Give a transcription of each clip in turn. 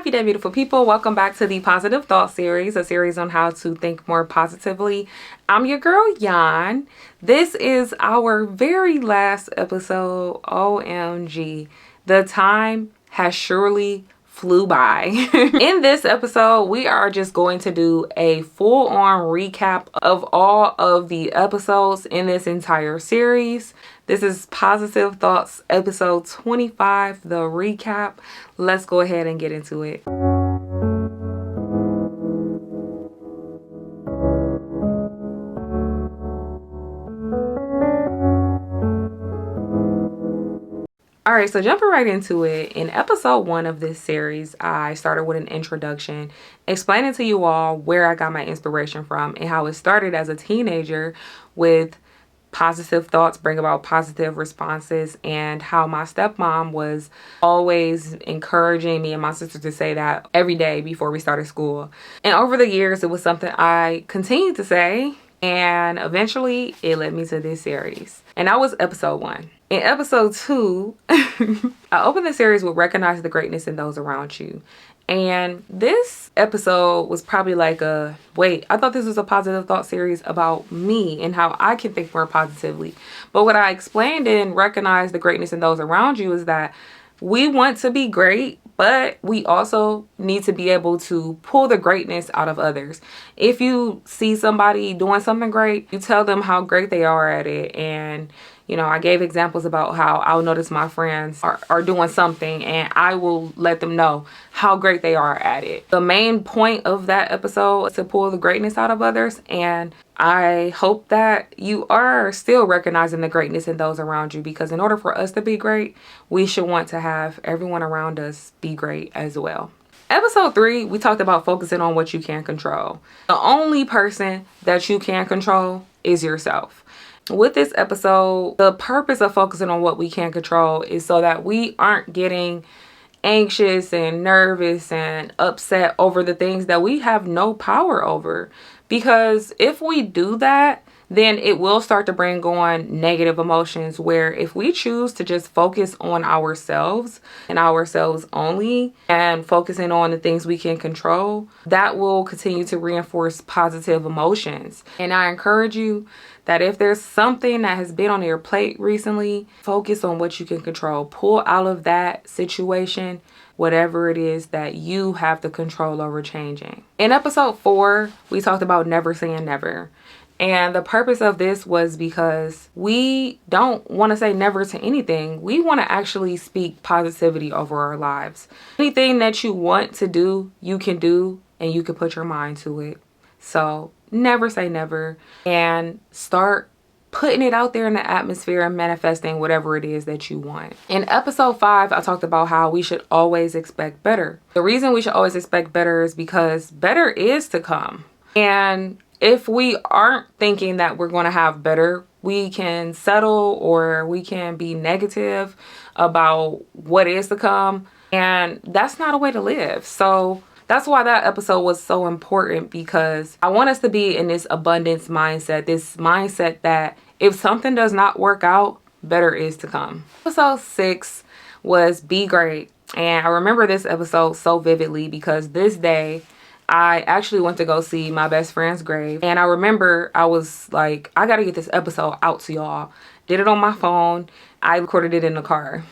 Happy day, beautiful people. Welcome back to the Positive Thought series, a series on how to think more positively. I'm your girl, Yan. This is our very last episode. OMG. The time has surely flew by. In this episode, we are just going to do a full-on recap of all of the episodes in this entire series. This is Positive Thoughts episode 25, the recap. Let's go ahead and get into it. All right, so jumping right into it, in episode 1 of this series, I started with an introduction explaining to you all where I got my inspiration from and how it started as a teenager with positive thoughts bring about positive responses, and how my stepmom was always encouraging me and my sister to say that every day before we started school. And over the years, it was something I continued to say, and eventually it led me to this series. And that was episode 1. In episode 2, I opened the series with recognize the greatness in those around you. And this episode was probably like wait, I thought this was a positive thought series about me and how I can think more positively. But what I explained in recognize the greatness in those around you is that we want to be great, but we also need to be able to pull the greatness out of others. If you see somebody doing something great, you tell them how great they are at it. And I gave examples about how I'll notice my friends are doing something and I will let them know how great they are at it. The main point of that episode is to pull the greatness out of others. And I hope that you are still recognizing the greatness in those around you, because in order for us to be great, we should want to have everyone around us be great as well. Episode 3, we talked about focusing on what you can control. The only person that you can control is yourself. With this episode, the purpose of focusing on what we can control is so that we aren't getting anxious and nervous and upset over the things that we have no power over. Because if we do that, then it will start to bring on negative emotions, where if we choose to just focus on ourselves and ourselves only and focusing on the things we can control, that will continue to reinforce positive emotions. And I encourage you that if there's something that has been on your plate recently, focus on what you can control. Pull out of that situation whatever it is that you have the control over changing. In episode 4, we talked about never saying never. And the purpose of this was because we don't want to say never to anything. We want to actually speak positivity over our lives. Anything that you want to do, you can do, and you can put your mind to it. So never say never, and start putting it out there in the atmosphere and manifesting whatever it is that you want. In episode 5, I talked about how we should always expect better. The reason we should always expect better is because better is to come. And if we aren't thinking that we're going to have better, we can settle or we can be negative about what is to come. And that's not a way to live. So that's why that episode was so important, because I want us to be in this abundance mindset, this mindset that if something does not work out, better is to come. Episode 6 was be great. And I remember this episode so vividly because this day I actually went to go see my best friend's grave. And I remember I was like, I got to get this episode out to y'all. Did it on my phone. I recorded it in the car.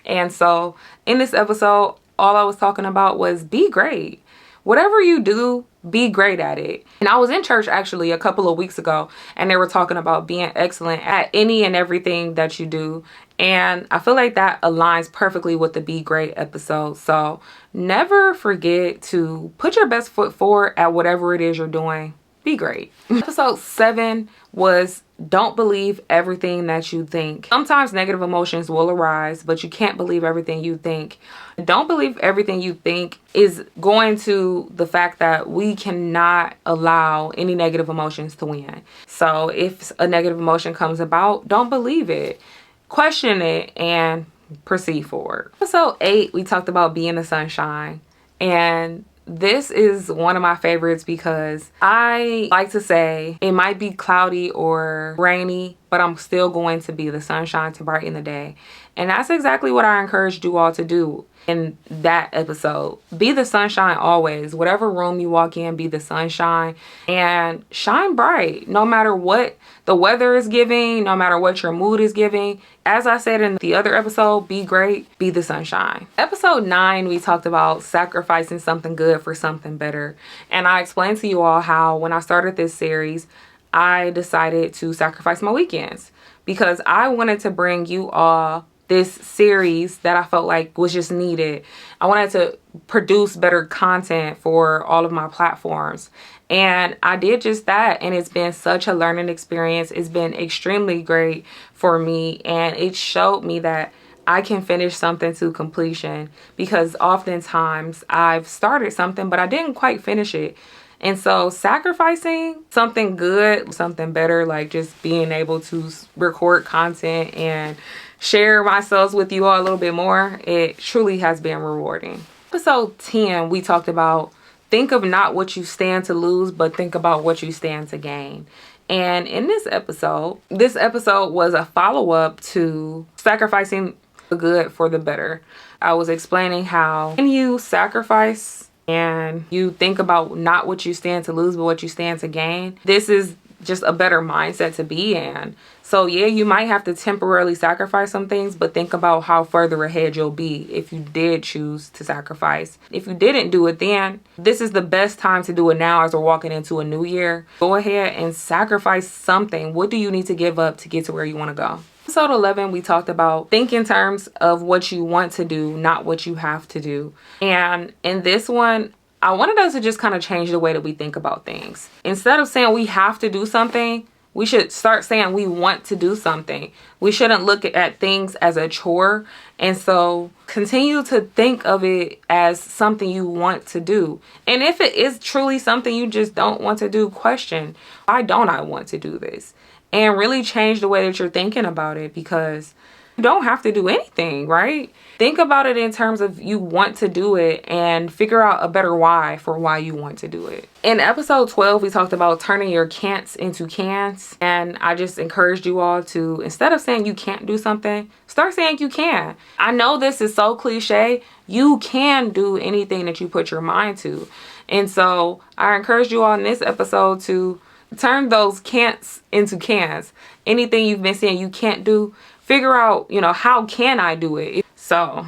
And so in this episode, all I was talking about was be great. Whatever you do, be great at it. And I was in church actually a couple of weeks ago, and they were talking about being excellent at any and everything that you do. And I feel like that aligns perfectly with the Be Great episode. So never forget to put your best foot forward at whatever it is you're doing. Be great. Episode 7 was don't believe everything that you think. Sometimes negative emotions will arise, but you can't believe everything you think. Don't believe everything you think is going to the fact that we cannot allow any negative emotions to win. So if a negative emotion comes about, don't believe it. Question it and proceed forward. Episode 8, we talked about being the sunshine. And this is one of my favorites because I like to say it might be cloudy or rainy, but I'm still going to be the sunshine to brighten the day. And that's exactly what I encouraged you all to do. in that episode. Be the sunshine always. Whatever room you walk in, be the sunshine and shine bright no matter what the weather is giving, no matter what your mood is giving. As I said in the other episode, be great, be the sunshine. Episode 9, we talked about sacrificing something good for something better. And I explained to you all how when I started this series, I decided to sacrifice my weekends because I wanted to bring you all this series that I felt like was just needed. I wanted to produce better content for all of my platforms. And I did just that. And it's been such a learning experience. It's been extremely great for me. And it showed me that I can finish something to completion because oftentimes I've started something, but I didn't quite finish it. And so sacrificing something good, something better, like just being able to record content and share myself with you all a little bit more, it truly has been rewarding. Episode 10, we talked about think of not what you stand to lose, but think about what you stand to gain. And in this episode was a follow-up to sacrificing the good for the better. I was explaining how when you sacrifice and you think about not what you stand to lose, but what you stand to gain, this is just a better mindset to be in. So yeah, you might have to temporarily sacrifice some things, but think about how further ahead you'll be if you did choose to sacrifice. If you didn't do it then, this is the best time to do it now as we're walking into a new year. Go ahead and sacrifice something. What do you need to give up to get to where you want to go? Episode 11, we talked about think in terms of what you want to do, not what you have to do. And in this one, I wanted us to just kind of change the way that we think about things. Instead of saying we have to do something, we should start saying we want to do something. We shouldn't look at things as a chore. And so continue to think of it as something you want to do. And if it is truly something you just don't want to do, question, why don't I want to do this? And really change the way that you're thinking about it, because you don't have to do anything, right? Think about it in terms of you want to do it and figure out a better why for why you want to do it. In episode 12, we talked about turning your can'ts into cans. And I just encouraged you all to, instead of saying you can't do something, start saying you can. I know this is so cliche. You can do anything that you put your mind to. And so I encouraged you all in this episode to turn those can'ts into cans. Anything you've been saying you can't do, figure out, how can I do it? So,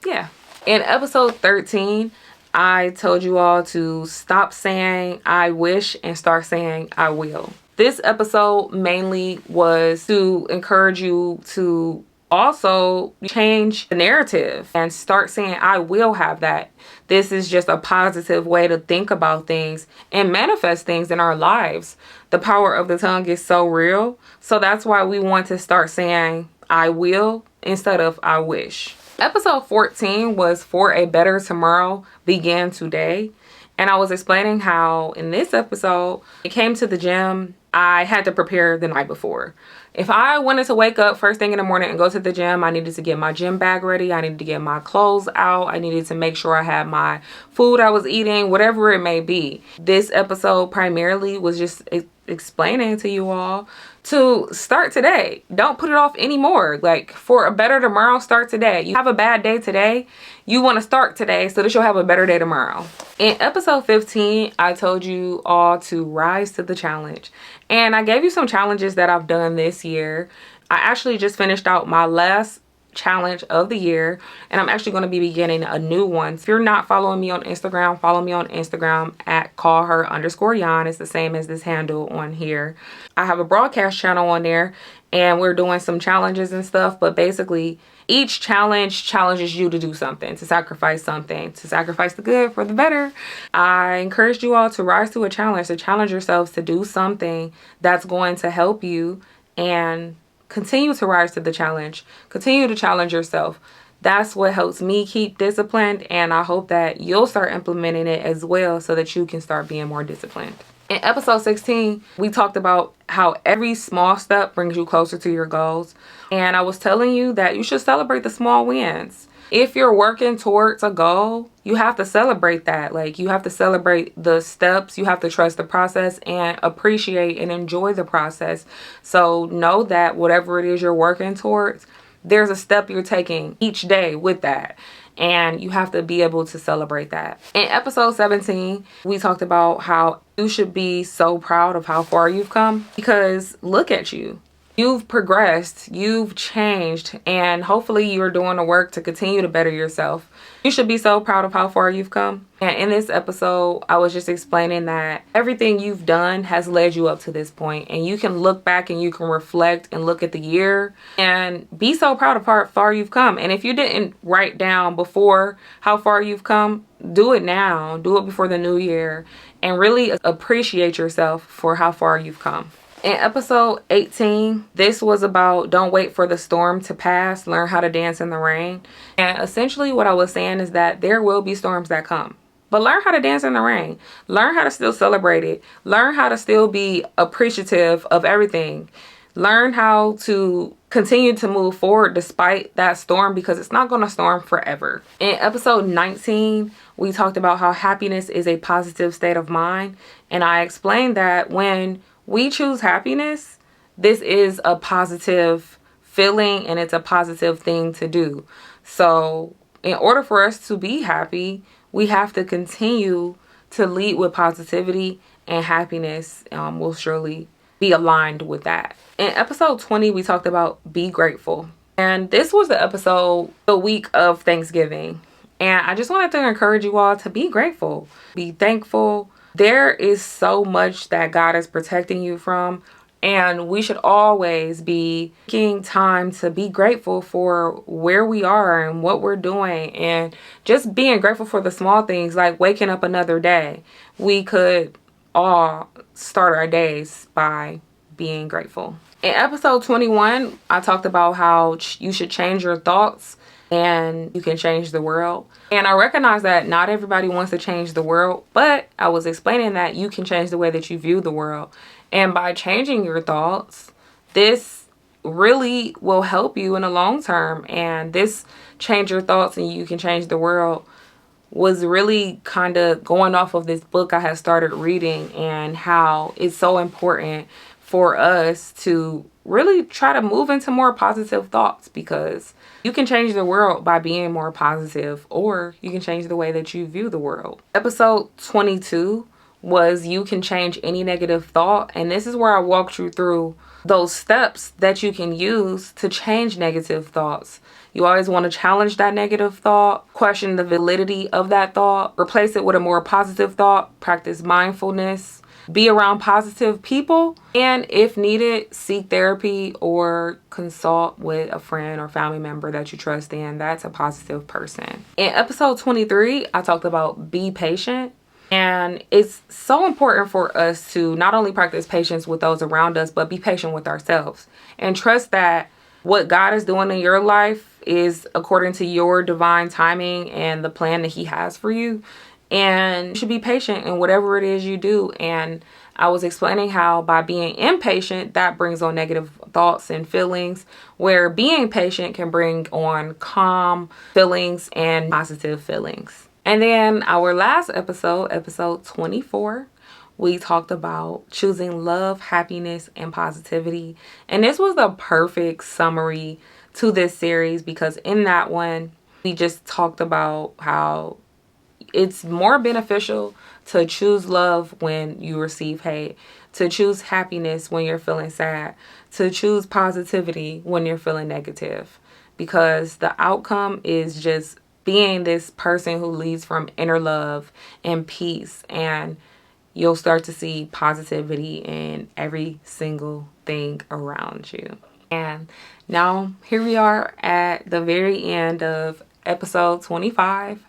yeah. In episode 13, I told you all to stop saying I wish and start saying I will. This episode mainly was to encourage you to also change the narrative and start saying I will have that. This is just a positive way to think about things and manifest things in our lives. The power of the tongue is so real. So that's why we want to start saying I will instead of I wish. Episode 14 was for a better tomorrow, begin today. And I was explaining how in this episode, it came to the gym, I had to prepare the night before. If I wanted to wake up first thing in the morning and go to the gym, I needed to get my gym bag ready. I needed to get my clothes out. I needed to make sure I had my food I was eating, whatever it may be. This episode primarily was just explaining to you all to start today. Don't put it off anymore. Like, for a better tomorrow, start today. You have a bad day today, you want to start today so that you'll have a better day tomorrow. In episode 15, I told you all to rise to the challenge. And I gave you some challenges that I've done this year. I actually just finished out my last challenge of the year, and I'm actually going to be beginning a new one. If you're not following me on Instagram, follow me on Instagram at callher_Yan. It's the same as this handle on here. I have a broadcast channel on there, and we're doing some challenges and stuff, but basically each challenge challenges you to do something, to sacrifice something, to sacrifice the good for the better. I encouraged you all to rise to a challenge, to challenge yourselves to do something that's going to help you, and continue to rise to the challenge. Continue to challenge yourself. That's what helps me keep disciplined, and I hope that you'll start implementing it as well so that you can start being more disciplined. In episode 16, we talked about how every small step brings you closer to your goals. And I was telling you that you should celebrate the small wins. If you're working towards a goal, you have to celebrate that. Like, you have to celebrate the steps. You have to trust the process and appreciate and enjoy the process. So know that whatever it is you're working towards, there's a step you're taking each day with that. and you have to be able to celebrate that. In episode 17, we talked about how you should be so proud of how far you've come, because look at you. You've progressed, you've changed, and hopefully you're doing the work to continue to better yourself. You should be so proud of how far you've come. And in this episode, I was just explaining that everything you've done has led you up to this point. And you can look back and you can reflect and look at the year and be so proud of how far you've come. And if you didn't write down before how far you've come, do it now. Do it before the new year and really appreciate yourself for how far you've come. In episode 18, this was about don't wait for the storm to pass, learn how to dance in the rain. And essentially what I was saying is that there will be storms that come, but learn how to dance in the rain. Learn how to still celebrate it. Learn how to still be appreciative of everything. Learn how to continue to move forward despite that storm, because it's not going to storm forever. In episode 19, we talked about how happiness is a positive state of mind. And I explained that when we choose happiness, this is a positive feeling and it's a positive thing to do. So in order for us to be happy, we have to continue to lead with positivity, and happiness will surely be aligned with that. In episode 20, we talked about be grateful. And this was the episode the week of Thanksgiving. And I just wanted to encourage you all to be grateful, be thankful. There is so much that God is protecting you from, and we should always be taking time to be grateful for where we are and what we're doing, and just being grateful for the small things like waking up another day. We could all start our days by being grateful. In episode 21, I talked about how you should change your thoughts and you can change the world. And I recognize that not everybody wants to change the world, but I was explaining that you can change the way that you view the world. And by changing your thoughts, this really will help you in the long term. And this change your thoughts and you can change the world was really kind of going off of this book I had started reading, and how it's so important for us to really try to move into more positive thoughts, because you can change the world by being more positive, or you can change the way that you view the world. Episode 22 was you can change any negative thought. And this is where I walked you through those steps that you can use to change negative thoughts. You always want to challenge that negative thought, question the validity of that thought, replace it with a more positive thought, practice mindfulness, be around positive people, and if needed, seek therapy or consult with a friend or family member that you trust in. That's a positive person. In episode 23, I talked about be patient. And it's so important for us to not only practice patience with those around us, but be patient with ourselves and trust that what God is doing in your life is according to your divine timing and the plan that He has for you. And you should be patient in whatever it is you do. And I was explaining how by being impatient, that brings on negative thoughts and feelings, where being patient can bring on calm feelings and positive feelings. And then our last episode, episode 24, we talked about choosing love, happiness, and positivity. And this was the perfect summary to this series, because in that one, we just talked about how it's more beneficial to choose love when you receive hate, to choose happiness when you're feeling sad, to choose positivity when you're feeling negative, because the outcome is just being this person who leads from inner love and peace, and you'll start to see positivity in every single thing around you. And now here we are at the very end of episode 25,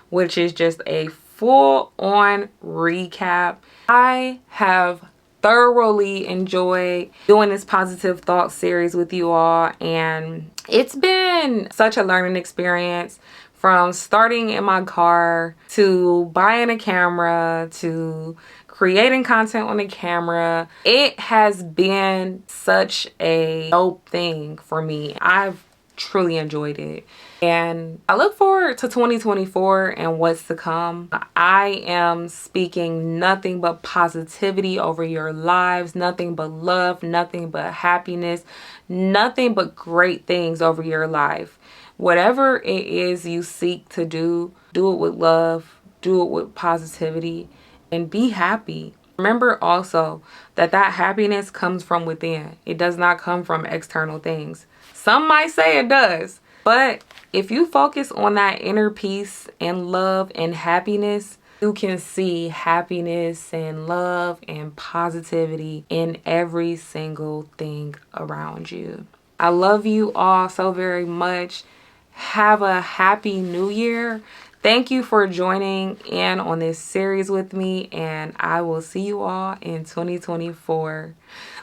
which is just a full-on recap. I have thoroughly enjoyed doing this positive thought series with you all, and it's been such a learning experience. From starting in my car to buying a camera to creating content on the camera, it has been such a dope thing for me. I've truly enjoyed it. And I look forward to 2024 and what's to come. I am speaking nothing but positivity over your lives, nothing but love, nothing but happiness, nothing but great things over your life. Whatever it is you seek to do it with love, do it with positivity, and be happy. Remember also that happiness comes from within. It does not come from external things. Some might say it does, but if you focus on that inner peace and love and happiness, you can see happiness and love and positivity in every single thing around you. I love you all so very much. Have a happy new year. Thank you for joining in on this series with me, and I will see you all in 2024.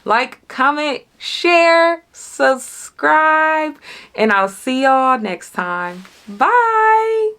Like, comment, share, subscribe, and I'll see y'all next time. Bye.